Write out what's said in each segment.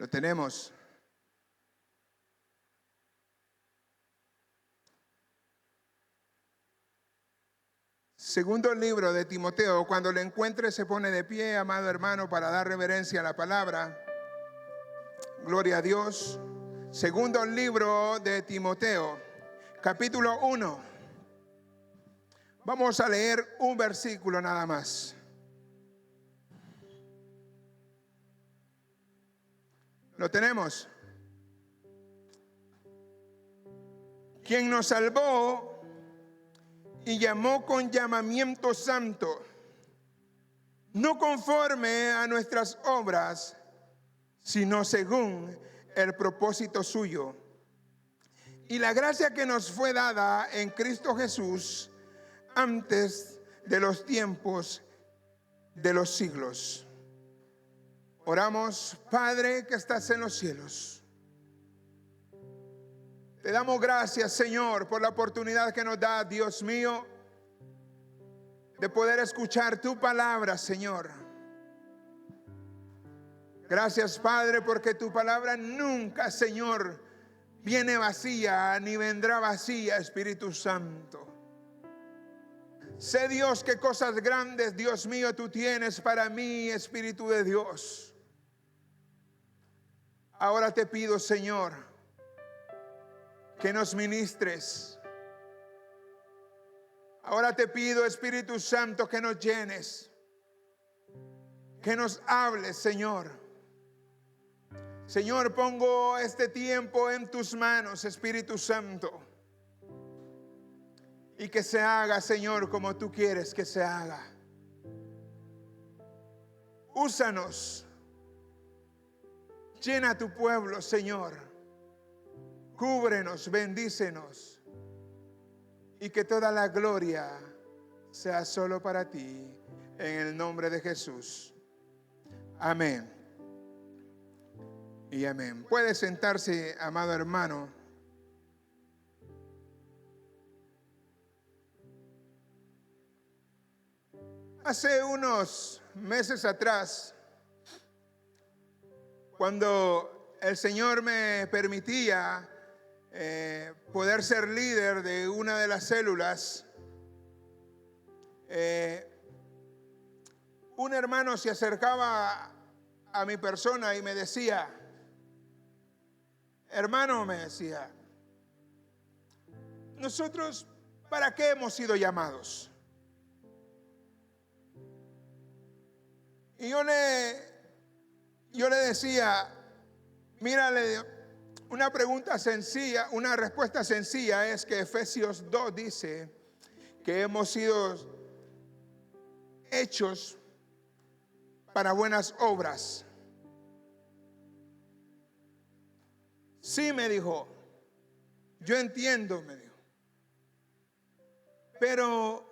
Lo tenemos. Segundo libro de Timoteo. Cuando lo encuentre se pone de pie, amado hermano, para dar reverencia a la palabra. Gloria a Dios. Segundo libro de Timoteo, capítulo 1. Vamos a leer un versículo nada más. ¿Lo tenemos? Quien nos salvó y llamó con llamamiento santo, no conforme a nuestras obras, sino según el propósito suyo, y la gracia que nos fue dada en Cristo Jesús antes de los tiempos de los siglos. Oramos. Padre que estás en los cielos, te damos gracias, Señor, por la oportunidad que nos da, Dios mío, de poder escuchar tu palabra, Señor. Gracias, Padre, porque tu palabra nunca, Señor, viene vacía, ni vendrá vacía, Espíritu Santo. Sé, Dios, qué cosas grandes, Dios mío, tú tienes para mí, Espíritu de Dios. Ahora te pido, Señor, que nos ministres. Ahora te pido, Espíritu Santo, que nos llenes, que nos hables, Señor. Señor, pongo este tiempo en tus manos, Espíritu Santo, y que se haga, Señor, como tú quieres que se haga. Úsanos. Llena tu pueblo, Señor. Cúbrenos, bendícenos. Y que toda la gloria sea solo para ti. En el nombre de Jesús. Amén. Y amén. Puede sentarse, amado hermano. Hace unos meses atrás, cuando el Señor me permitía poder ser líder de una de las células, un hermano se acercaba a mi persona y me decía, hermano, me decía, nosotros, ¿para qué hemos sido llamados? Y yo le decía, mírale, una pregunta sencilla, una respuesta sencilla es que Efesios 2 dice que hemos sido hechos para buenas obras. Sí, me dijo, yo entiendo, me dijo. Pero,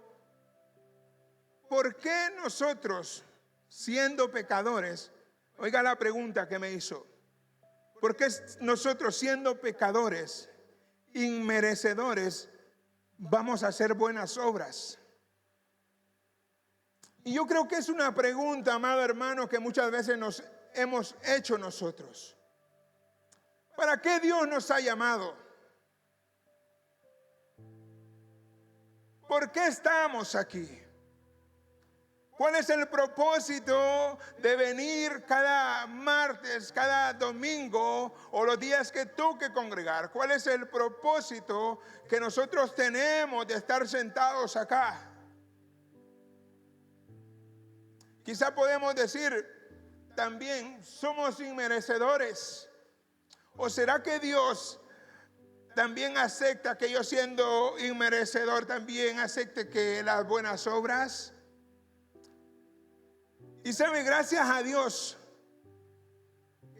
¿por qué nosotros, siendo pecadores, oiga la pregunta que me hizo, ¿por qué nosotros, siendo pecadores, inmerecedores, vamos a hacer buenas obras? Y yo creo que es una pregunta, amado hermano, que muchas veces nos hemos hecho nosotros. ¿Para qué Dios nos ha llamado? ¿Por qué estamos aquí? ¿Cuál es el propósito de venir cada martes, cada domingo o los días que toque congregar? ¿Cuál es el propósito que nosotros tenemos de estar sentados acá? Quizá podemos decir también, somos inmerecedores. ¿O será que Dios también acepta que yo, siendo inmerecedor, también acepte que las buenas obras? Y sabe, gracias a Dios,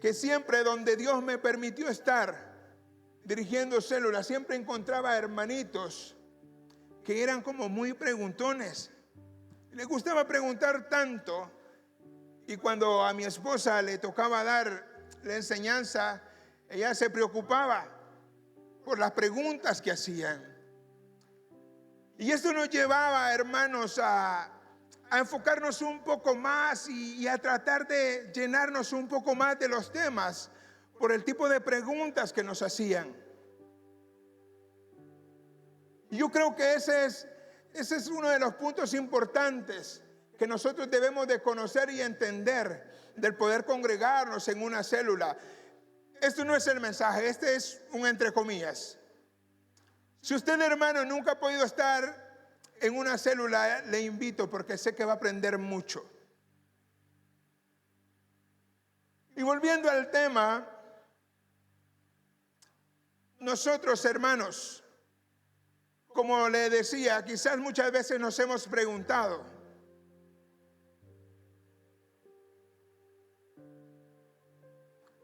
que siempre donde Dios me permitió estar dirigiendo células, siempre encontraba hermanitos que eran como muy preguntones. Les gustaba preguntar tanto, y cuando a mi esposa le tocaba dar la enseñanza, ella se preocupaba por las preguntas que hacían. Y esto nos llevaba, hermanos, a enfocarnos un poco más y a tratar de llenarnos un poco más de los temas por el tipo de preguntas que nos hacían. Yo creo que ese es uno de los puntos importantes que nosotros debemos de conocer y entender del poder congregarnos en una célula. Esto no es el mensaje, este es un entre comillas. Si usted, hermano, nunca ha podido estar en una célula, le invito porque sé que va a aprender mucho. Y volviendo al tema, nosotros, hermanos, como le decía, quizás muchas veces nos hemos preguntado,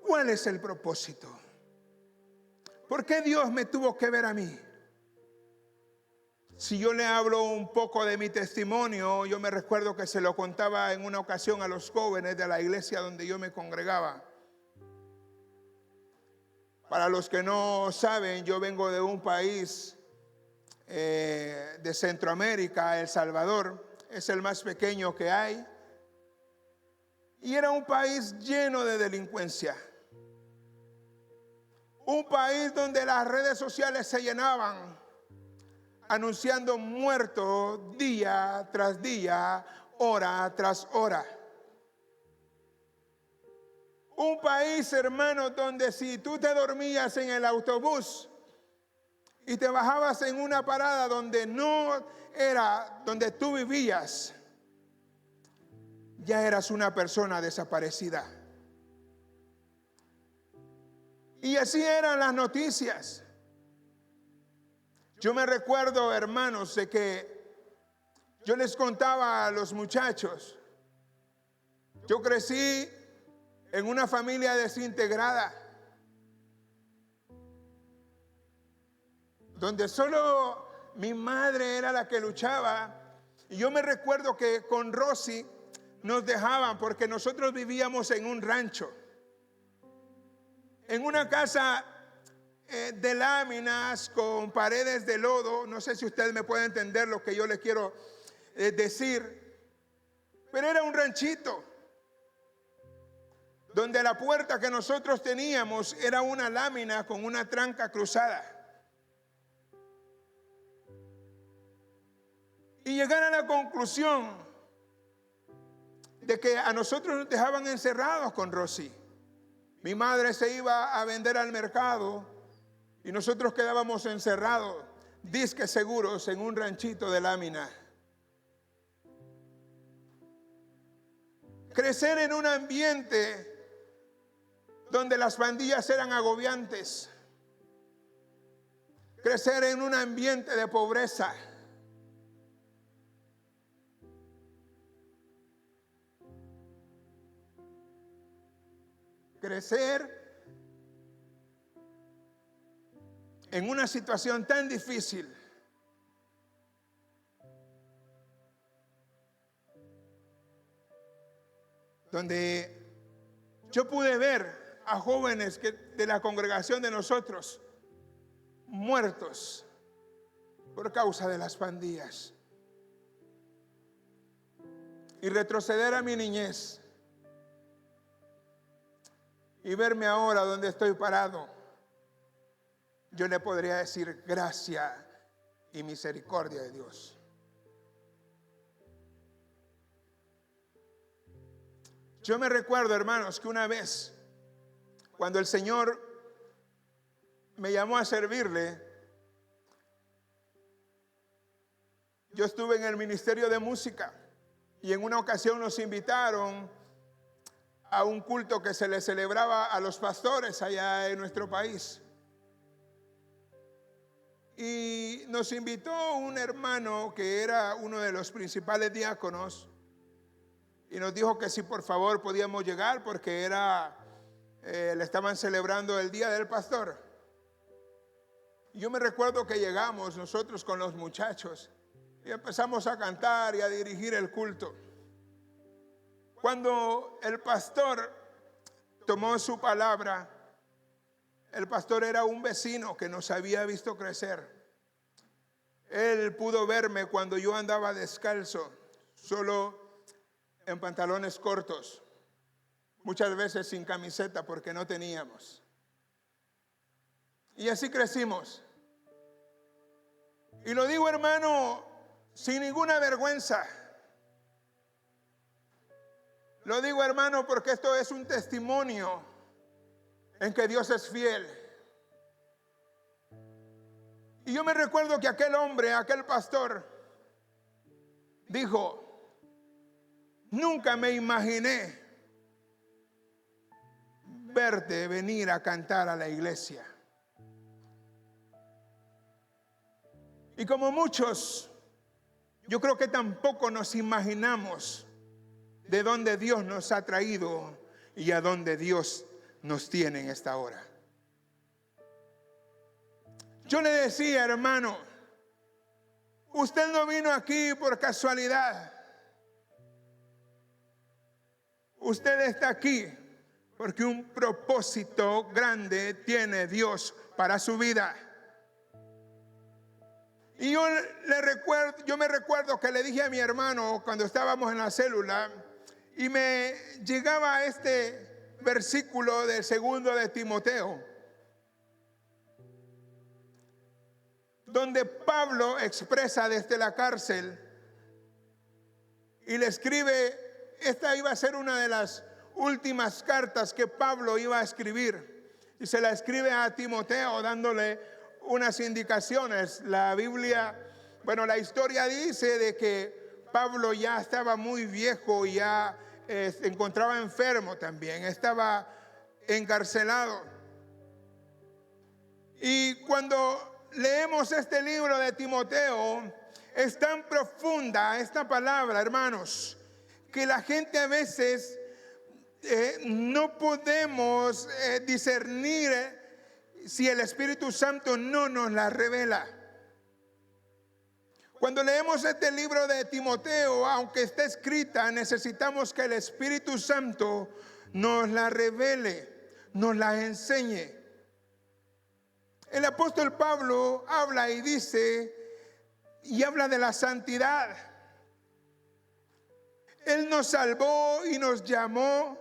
¿cuál es el propósito? ¿Por qué Dios me tuvo que ver a mí? Si yo le hablo un poco de mi testimonio, yo me recuerdo que se lo contaba en una ocasión a los jóvenes de la iglesia donde yo me congregaba. Para los que no saben, yo vengo de un país de Centroamérica, El Salvador. Es el más pequeño que hay. Y era un país lleno de delincuencia. Un país donde las redes sociales se llenaban anunciando muertos día tras día, hora tras hora. Un país, hermano, donde si tú te dormías en el autobús y te bajabas en una parada donde no era donde tú vivías, ya eras una persona desaparecida. Y así eran las noticias. Yo me recuerdo, hermanos, de que yo les contaba a los muchachos, yo crecí en una familia desintegrada, donde solo mi madre era la que luchaba. Y yo me recuerdo que con Rosy nos dejaban porque nosotros vivíamos en un rancho, en una casa de láminas con paredes de lodo. No sé si usted me puede entender lo que yo le quiero decir, pero era un ranchito donde la puerta que nosotros teníamos era una lámina con una tranca cruzada. Y llegar a la conclusión de que a nosotros nos dejaban encerrados con Rosy. Mi madre se iba a vender al mercado y nosotros quedábamos encerrados, disque seguros, en un ranchito de lámina. Crecer en un ambiente donde las pandillas eran agobiantes. Crecer en un ambiente de pobreza. Crecer en una situación tan difícil. Donde yo pude ver a jóvenes de la congregación de nosotros muertos por causa de las pandillas. Y retroceder a mi niñez y verme ahora donde estoy parado, yo le podría decir gracia y misericordia de Dios. Yo me recuerdo, hermanos, que una vez, cuando el Señor me llamó a servirle, yo estuve en el ministerio de música y en una ocasión nos invitaron a un culto que se le celebraba a los pastores allá en nuestro país. Y nos invitó un hermano que era uno de los principales diáconos y nos dijo que si por favor podíamos llegar porque le estaban celebrando el día del pastor. Y yo me recuerdo que llegamos nosotros con los muchachos y empezamos a cantar y a dirigir el culto. Cuando el pastor tomó su palabra, el pastor era un vecino que nos había visto crecer. Él pudo verme cuando yo andaba descalzo, solo en pantalones cortos, muchas veces sin camiseta porque no teníamos. Y así crecimos. Y lo digo, hermano, sin ninguna vergüenza. Lo digo, hermano, porque esto es un testimonio en que Dios es fiel. Y yo me recuerdo que aquel hombre, aquel pastor, dijo: nunca me imaginé verte venir a cantar a la iglesia. Y como muchos, yo creo que tampoco nos imaginamos de dónde Dios nos ha traído y a dónde Dios nos tiene en esta hora. Yo le decía, hermano, usted no vino aquí por casualidad. Usted está aquí porque un propósito grande tiene Dios para su vida. Y yo me recuerdo que le dije a mi hermano cuando estábamos en la célula, y me llegaba este versículo del 2 de Timoteo, donde Pablo expresa desde la cárcel y le escribe. Esta iba a ser una de las últimas cartas que Pablo iba a escribir, y se la escribe a Timoteo dándole unas indicaciones. La Biblia, la historia dice de que Pablo ya estaba muy viejo, ya se encontraba enfermo también, estaba encarcelado. Y cuando leemos este libro de Timoteo, es tan profunda esta palabra, hermanos, que la gente a veces no podemos discernir si el Espíritu Santo no nos la revela. Cuando leemos este libro de Timoteo, aunque esté escrita, necesitamos que el Espíritu Santo nos la revele, nos la enseñe. El apóstol Pablo habla y dice, y habla de la santidad. Él nos salvó y nos llamó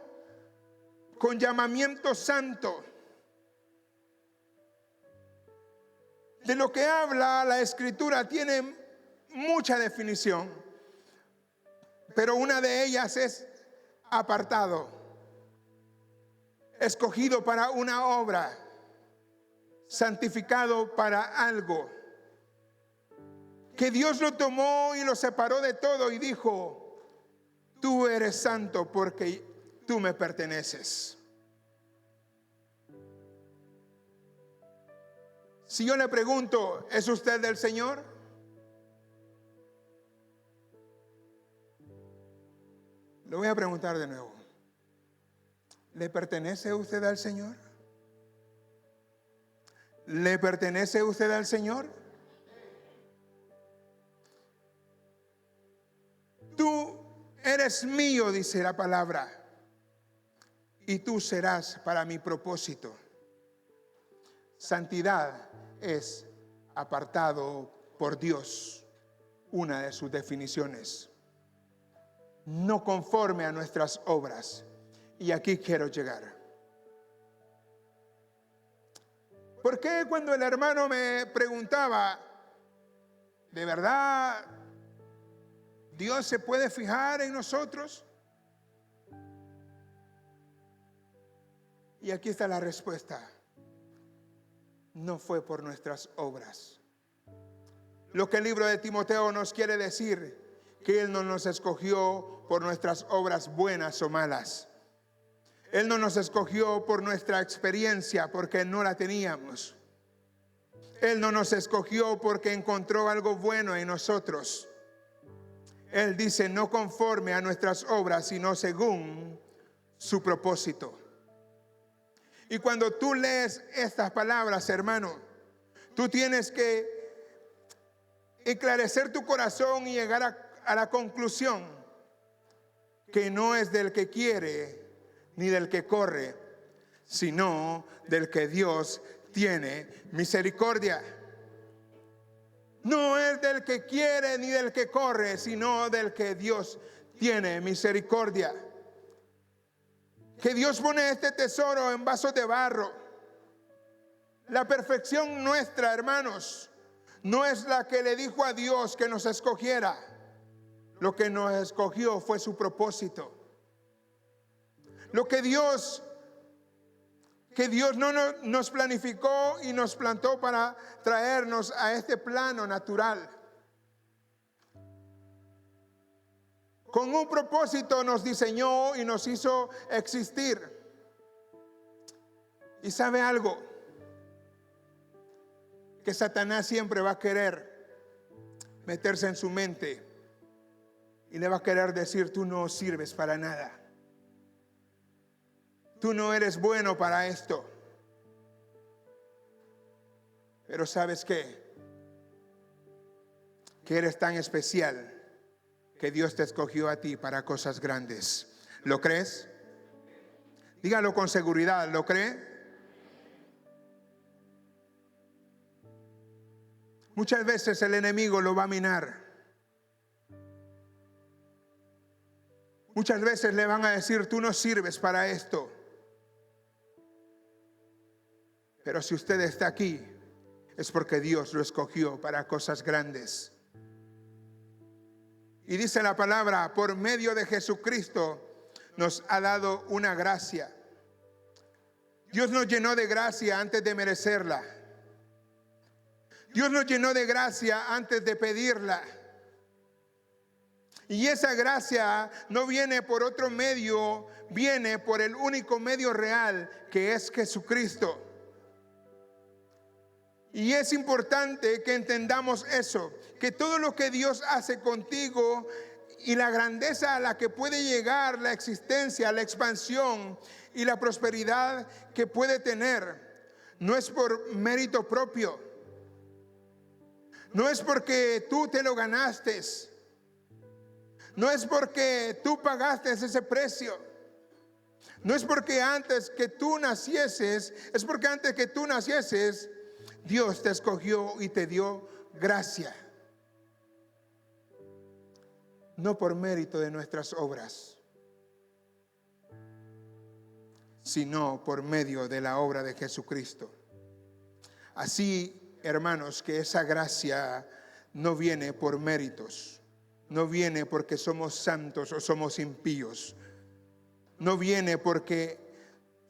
con llamamiento santo. De lo que habla la Escritura tiene mucha definición, pero una de ellas es apartado, escogido para una obra, santificado para algo, que Dios lo tomó y lo separó de todo y dijo: tú eres santo porque tú me perteneces. Si yo le pregunto, ¿es usted del Señor? Lo voy a preguntar de nuevo. ¿Le pertenece usted al Señor? ¿Le pertenece usted al Señor? Tú eres mío, dice la palabra, y tú serás para mi propósito. Santidad es apartado por Dios, una de sus definiciones. No conforme a nuestras obras. Y aquí quiero llegar. ¿Por qué cuando el hermano me preguntaba, ¿de verdad Dios se puede fijar en nosotros? Y aquí está la respuesta. No fue por nuestras obras. Lo que el libro de Timoteo nos quiere decir, que Él no nos escogió por nuestras obras buenas o malas. Él no nos escogió por nuestra experiencia, porque no la teníamos. Él no nos escogió porque encontró algo bueno en nosotros. Él dice, no conforme a nuestras obras, sino según su propósito. Y cuando tú lees estas palabras, hermano, tú tienes que esclarecer tu corazón y llegar a la conclusión que no es del que quiere ni del que corre, sino del que Dios tiene misericordia. No es del que quiere ni del que corre, sino del que Dios tiene misericordia. Que Dios pone este tesoro en vasos de barro. La perfección nuestra, hermanos, no es la que le dijo a Dios que nos escogiera. Lo que nos escogió fue su propósito. Lo que Dios no nos planificó y nos plantó para traernos a este plano natural. Con un propósito nos diseñó y nos hizo existir. ¿Y sabe algo? Que Satanás siempre va a querer meterse en su mente y le va a querer decir: tú no sirves para nada. Tú no eres bueno para esto. Pero ¿sabes qué? Que eres tan especial que Dios te escogió a ti para cosas grandes. ¿Lo crees? Dígalo con seguridad, ¿lo cree? Muchas veces el enemigo lo va a minar. Muchas veces le van a decir: tú no sirves para esto. Pero si usted está aquí, es porque Dios lo escogió para cosas grandes. Y dice la palabra: por medio de Jesucristo nos ha dado una gracia. Dios nos llenó de gracia antes de merecerla. Dios nos llenó de gracia antes de pedirla. Y esa gracia no viene por otro medio, viene por el único medio real, que es Jesucristo. Y es importante que entendamos eso, que todo lo que Dios hace contigo y la grandeza a la que puede llegar la existencia, la expansión y la prosperidad que puede tener, no es por mérito propio. No es porque tú te lo ganaste. No es porque tú pagaste ese precio. No es porque antes que tú nacieses, es porque antes que tú nacieses, Dios te escogió y te dio gracia. No por mérito de nuestras obras, sino por medio de la obra de Jesucristo. Así, hermanos, que esa gracia no viene por méritos, no viene porque somos santos o somos impíos, no viene porque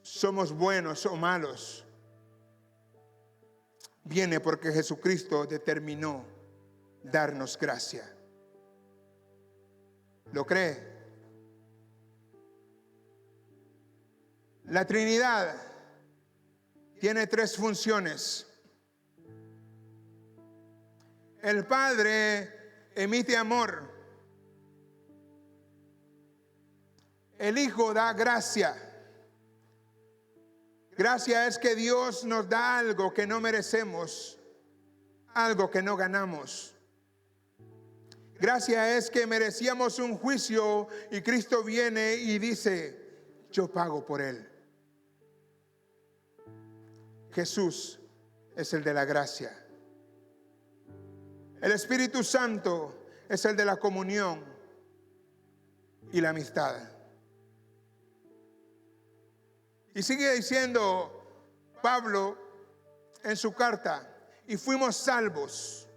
somos buenos o malos. Viene porque Jesucristo determinó darnos gracia. ¿Lo cree? La Trinidad tiene 3 funciones. El Padre emite amor. El Hijo da gracia. Gracia es que Dios nos da algo que no merecemos, algo que no ganamos. Gracia es que merecíamos un juicio y Cristo viene y dice: yo pago por él. Jesús es el de la gracia. El Espíritu Santo es el de la comunión y la amistad. Y sigue diciendo Pablo en su carta: y fuimos salvos.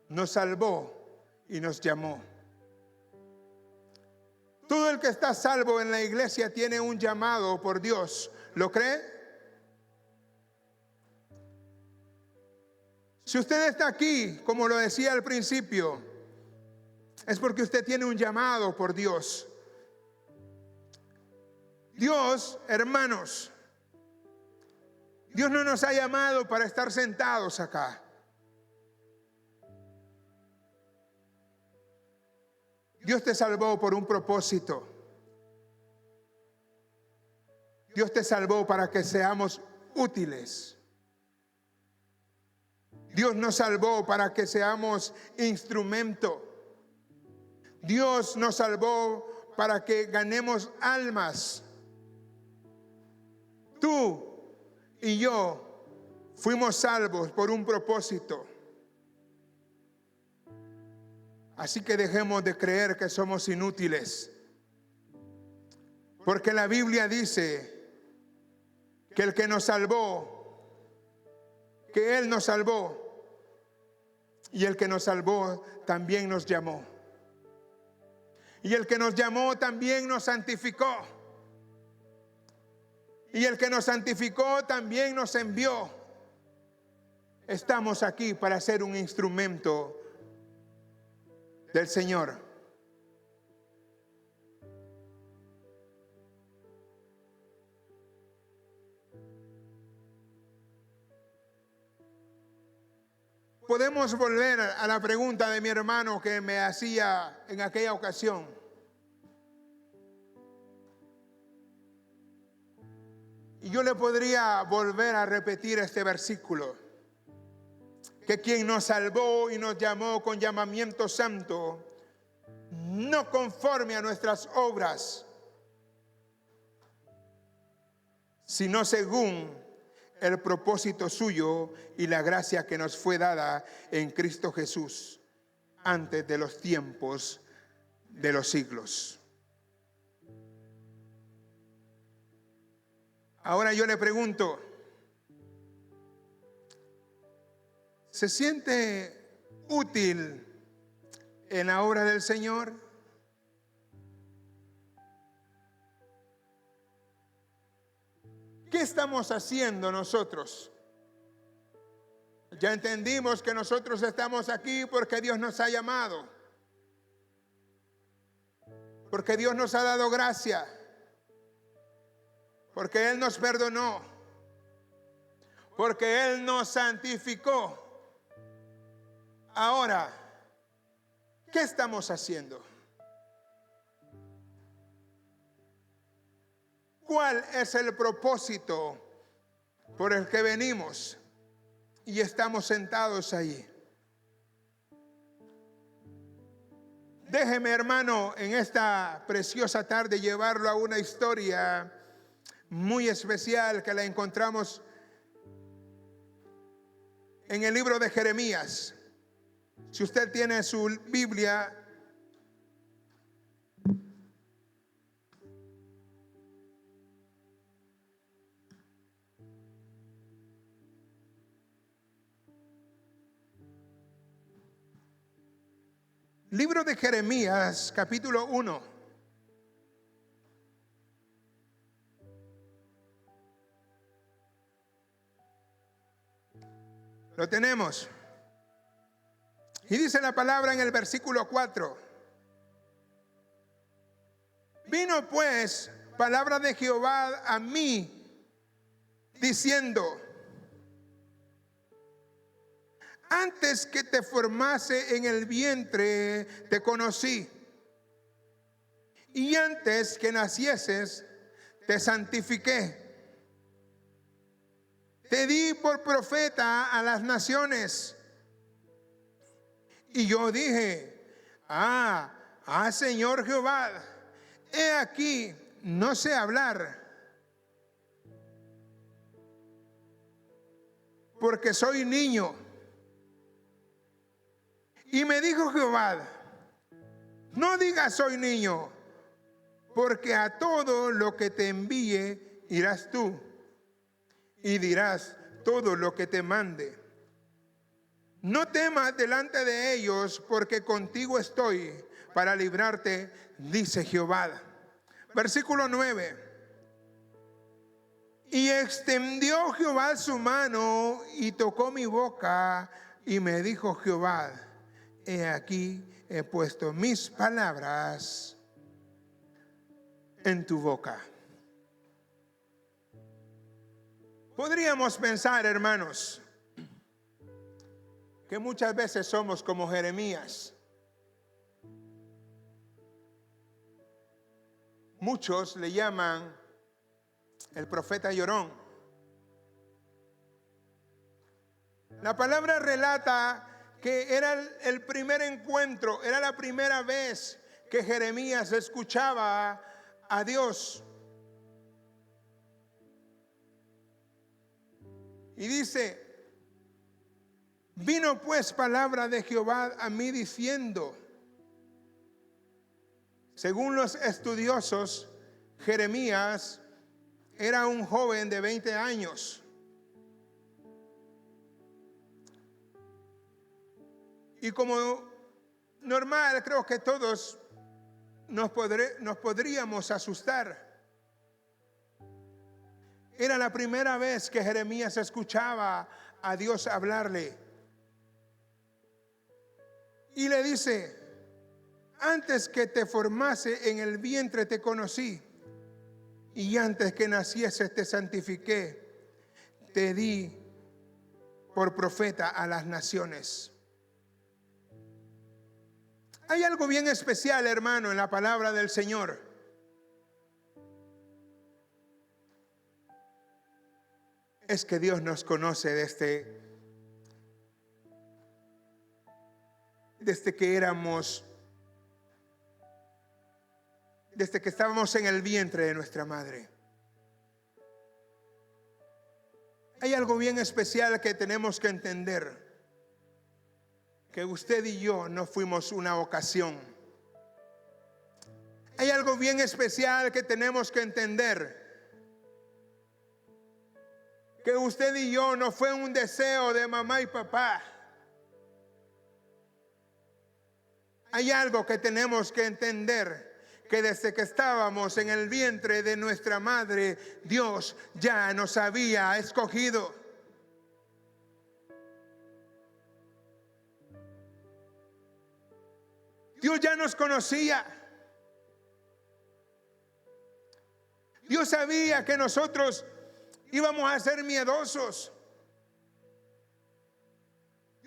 Nos salvó y nos llamó. Todo el que está salvo en la iglesia tiene un llamado por Dios. ¿Lo cree? Si usted está aquí, como lo decía al principio, es porque usted tiene un llamado por Dios. Dios, hermanos, Dios no nos ha llamado para estar sentados acá. Dios te salvó por un propósito. Dios te salvó para que seamos útiles. Dios nos salvó para que seamos instrumento. Dios nos salvó para que ganemos almas. Tú y yo fuimos salvos por un propósito. Así que dejemos de creer que somos inútiles. Porque la Biblia dice que el que nos salvó que Él nos salvó. Y el que nos salvó también nos llamó. Y el que nos llamó también nos santificó. Y el que nos santificó también nos envió. Estamos aquí para ser un instrumento del Señor. Podemos volver a la pregunta de mi hermano que me hacía en aquella ocasión. Y yo le podría volver a repetir este versículo. Que quien nos salvó y nos llamó con llamamiento santo, no conforme a nuestras obras, sino según el propósito suyo y la gracia que nos fue dada en Cristo Jesús antes de los tiempos de los siglos. Ahora yo le pregunto, ¿se siente útil en la obra del Señor? ¿Qué estamos haciendo nosotros? Ya entendimos que nosotros estamos aquí porque Dios nos ha llamado, porque Dios nos ha dado gracia, porque Él nos perdonó, porque Él nos santificó. Ahora, ¿qué estamos haciendo? ¿Cuál es el propósito por el que venimos y estamos sentados ahí? Déjeme, hermano, en esta preciosa tarde llevarlo a una historia muy especial que la encontramos en el libro de Jeremías. Si usted tiene su Biblia, libro de Jeremías, capítulo 1. Lo tenemos. Y dice la palabra en el versículo 4. Vino pues palabra de Jehová a mí, diciendo: antes que te formase en el vientre, te conocí. Y antes que nacieses, te santifiqué. Te di por profeta a las naciones. Y yo dije: Señor Jehová, he aquí, no sé hablar, porque soy niño. Y me dijo Jehová: no digas soy niño, porque a todo lo que te envíe irás tú, y dirás todo lo que te mande. No temas delante de ellos, porque contigo estoy para librarte, dice Jehová. Versículo 9. Y extendió Jehová su mano y tocó mi boca, y me dijo Jehová: he aquí, he puesto mis palabras en tu boca. Podríamos pensar, hermanos, que muchas veces somos como Jeremías. Muchos le llaman el profeta llorón. La palabra relata que era el primer encuentro, era la primera vez que Jeremías escuchaba a Dios. Y dice: vino pues palabra de Jehová a mí diciendo. Según los estudiosos, Jeremías era un joven de 20 años. Y como normal, creo que todos nos podríamos asustar. Era la primera vez que Jeremías escuchaba a Dios hablarle. Y le dice: antes que te formase en el vientre te conocí, y antes que naciese te santifiqué, te di por profeta a las naciones. Hay algo bien especial, hermano, en la palabra del Señor. Es que Dios nos conoce desde que estábamos en el vientre de nuestra madre. Hay algo bien especial que tenemos que entender: que usted y yo no fuimos una ocasión. Hay algo bien especial que tenemos que entender: que usted y yo no fue un deseo de mamá y papá. Hay algo que tenemos que entender: que desde que estábamos en el vientre de nuestra madre, Dios ya nos había escogido. Dios ya nos conocía. Dios sabía que nosotros íbamos a ser miedosos.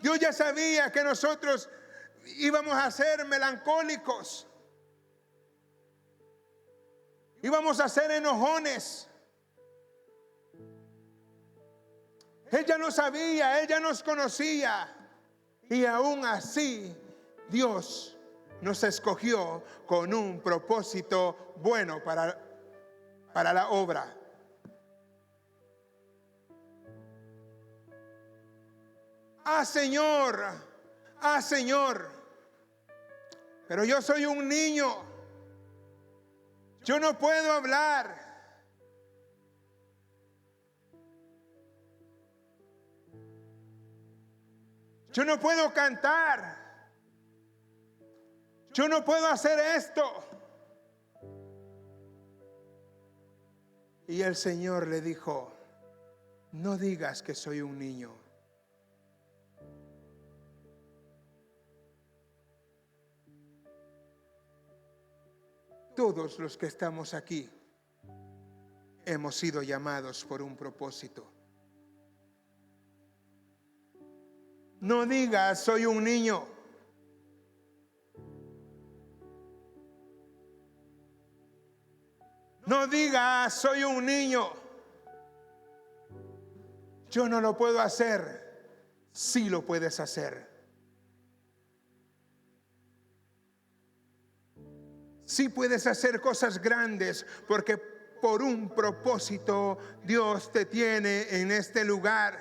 Dios ya sabía que nosotros íbamos a ser melancólicos. Íbamos a ser enojones. Él ya lo sabía, Él ya nos conocía. Y aún así, Dios nos escogió con un propósito bueno para la obra. Señor, Señor, pero yo soy un niño. Yo no puedo hablar. Yo no puedo cantar. Yo no puedo hacer esto. Y el Señor le dijo: no digas que soy un niño. Todos los que estamos aquí hemos sido llamados por un propósito. No digas soy un niño. No digas soy un niño. Yo no lo puedo hacer. Sí lo puedes hacer. Sí puedes hacer cosas grandes, porque por un propósito Dios te tiene en este lugar.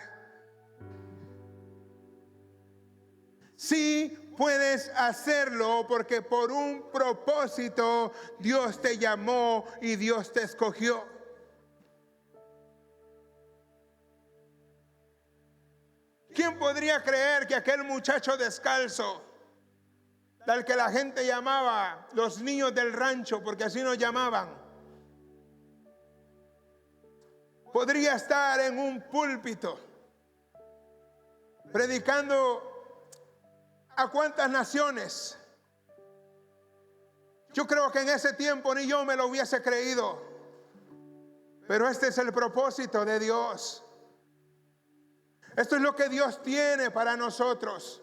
Sí puedes hacerlo, porque por un propósito Dios te llamó y Dios te escogió. ¿Quién podría creer que aquel muchacho descalzo, al que la gente llamaba los niños del rancho, porque así nos llamaban, podría estar en un púlpito predicando a cuántas naciones? Yo creo que en ese tiempo ni yo me lo hubiese creído, pero este es el propósito de Dios. Esto es lo que Dios tiene para nosotros.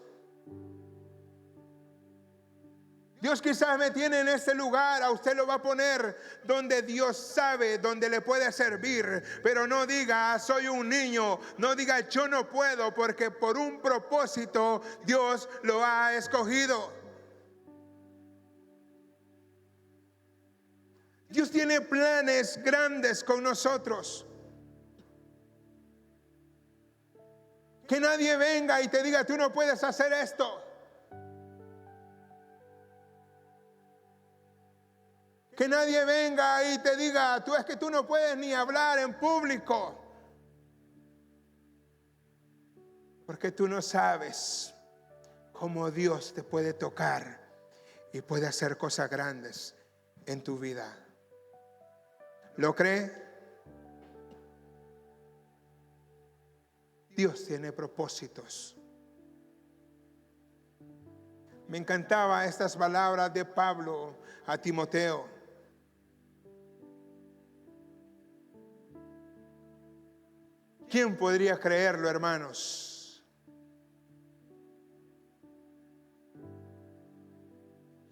Dios quizás me tiene en este lugar, a usted lo va a poner donde Dios sabe, donde le puede servir. Pero no diga soy un niño, no diga yo no puedo, porque por un propósito Dios lo ha escogido. Dios tiene planes grandes con nosotros. Que nadie venga y te diga tú no puedes hacer esto. Que nadie venga y te diga, tú es que tú no puedes ni hablar en público. Porque tú no sabes cómo Dios te puede tocar y puede hacer cosas grandes en tu vida. ¿Lo cree? Dios tiene propósitos. Me encantaban estas palabras de Pablo a Timoteo. ¿Quién podría creerlo, hermanos?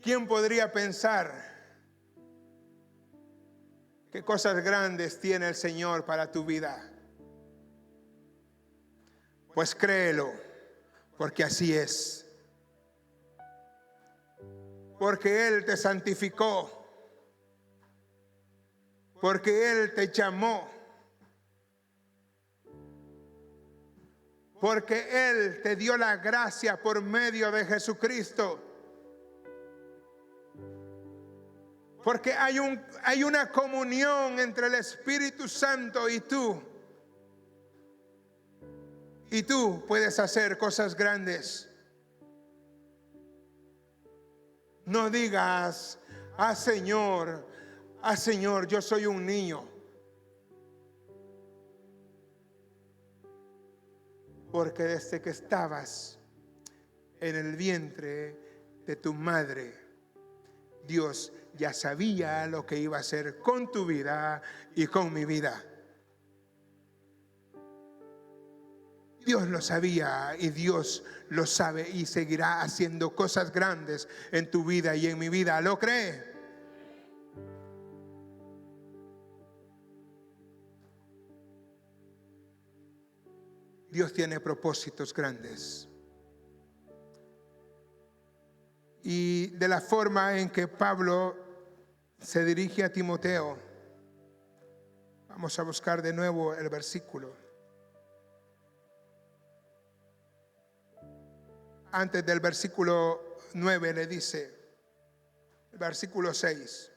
¿Quién podría pensar qué cosas grandes tiene el Señor para tu vida? Pues créelo, porque así es. Porque Él te santificó, porque Él te llamó, porque Él te dio la gracia por medio de Jesucristo. Porque hay una comunión entre el Espíritu Santo y tú. Y tú puedes hacer cosas grandes. No digas, Señor, yo soy un niño. Porque desde que estabas en el vientre de tu madre, Dios ya sabía lo que iba a hacer con tu vida y con mi vida. Dios lo sabía y Dios lo sabe y seguirá haciendo cosas grandes en tu vida y en mi vida. ¿Lo cree? Dios tiene propósitos grandes. Y de la forma en que Pablo se dirige a Timoteo, vamos a buscar de nuevo el versículo. Antes del versículo 9 le dice, el versículo 6.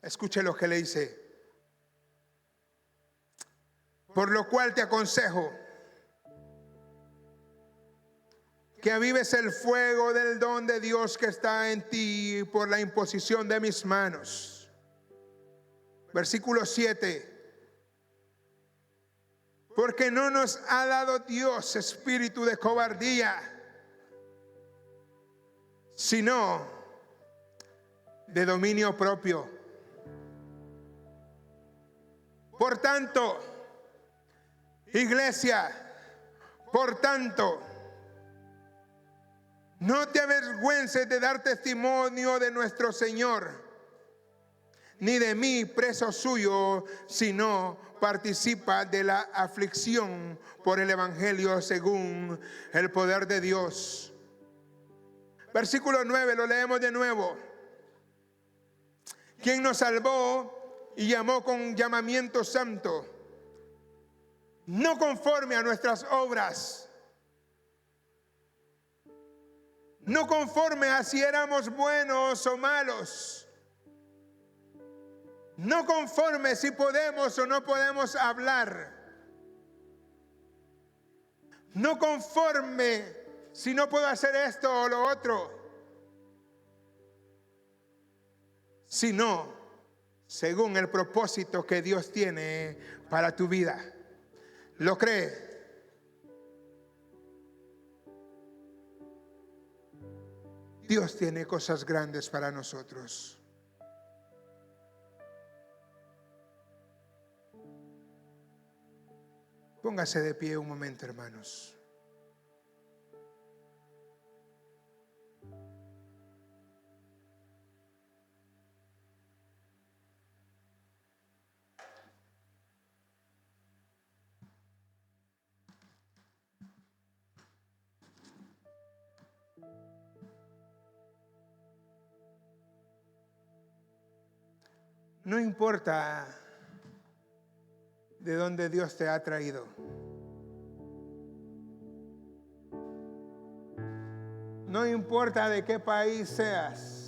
Escuche lo que le dice. Por lo cual te aconsejo que avives el fuego del don de Dios que está en ti por la imposición de mis manos. Versículo 7. Porque no nos ha dado Dios espíritu de cobardía, sino de dominio propio. Por tanto, iglesia, no te avergüences de dar testimonio de nuestro Señor, ni de mí, preso suyo, sino participa de la aflicción por el Evangelio según el poder de Dios. Versículo 9, lo leemos de nuevo. Quien nos salvó y llamó con llamamiento santo, no conforme a nuestras obras, no conforme a si éramos buenos o malos, no conforme si podemos o no podemos hablar, no conforme si no puedo hacer esto o lo otro, sino según el propósito que Dios tiene para tu vida. ¿Lo cree? Dios tiene cosas grandes para nosotros. Póngase de pie un momento, hermanos. No importa de dónde Dios te ha traído. No importa de qué país seas.